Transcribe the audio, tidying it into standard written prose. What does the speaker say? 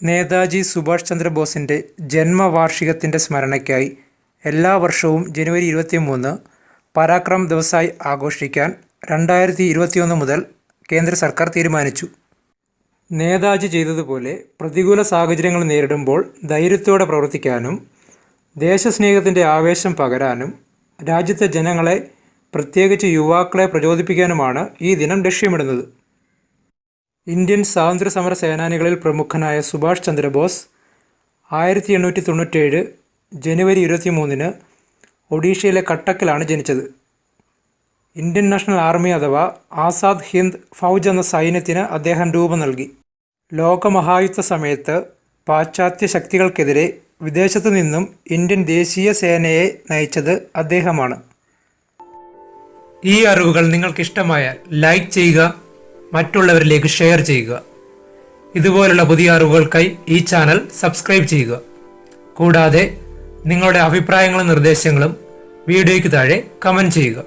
നേതാജി സുഭാഷ് ചന്ദ്രബോസിൻ്റെ ജന്മവാർഷികത്തിൻ്റെ സ്മരണയ്ക്കായി എല്ലാ വർഷവും ജനുവരി 23 പരാക്രം ദിവസായി ആഘോഷിക്കാൻ 2021 മുതൽ കേന്ദ്ര സർക്കാർ തീരുമാനിച്ചു. നേതാജി ചെയ്തതുപോലെ പ്രതികൂല സാഹചര്യങ്ങൾ നേരിടുമ്പോൾ ധൈര്യത്തോടെ പ്രവർത്തിക്കാനും ദേശസ്നേഹത്തിൻ്റെ ആവേശം പകരാനും രാജ്യത്തെ ജനങ്ങളെ, പ്രത്യേകിച്ച് യുവാക്കളെ പ്രചോദിപ്പിക്കാനുമാണ് ഈ ദിനം ലക്ഷ്യമിടുന്നത്. ഇന്ത്യൻ സ്വാതന്ത്ര്യസമര സേനാനികളിൽ പ്രമുഖനായ സുഭാഷ് ചന്ദ്രബോസ് 1897 ജനുവരി 23 ഒഡീഷയിലെ കട്ടക്കിലാണ് ജനിച്ചത്. ഇന്ത്യൻ നാഷണൽ ആർമി അഥവാ ആസാദ് ഹിന്ദ് ഫൗജ് എന്ന സൈന്യത്തിന് അദ്ദേഹം രൂപം നൽകി. ലോകമഹായുദ്ധ സമയത്ത് പാശ്ചാത്യ ശക്തികൾക്കെതിരെ വിദേശത്തു നിന്നും ഇന്ത്യൻ ദേശീയ സേനയെ നയിച്ചത് അദ്ദേഹമാണ്. ഈ അറിവുകൾ നിങ്ങൾക്കിഷ്ടമായാൽ ലൈക്ക് ചെയ്യുക, മറ്റുള്ളവരിലേക്ക് ഷെയർ ചെയ്യുക. ഇതുപോലുള്ള പുതിയ അറിവുകൾക്കായി ഈ ചാനൽ സബ്സ്ക്രൈബ് ചെയ്യുക. കൂടാതെ നിങ്ങളുടെ അഭിപ്രായങ്ങളും നിർദ്ദേശങ്ങളും വീഡിയോയ്ക്ക് താഴെ കമൻറ്റ് ചെയ്യുക.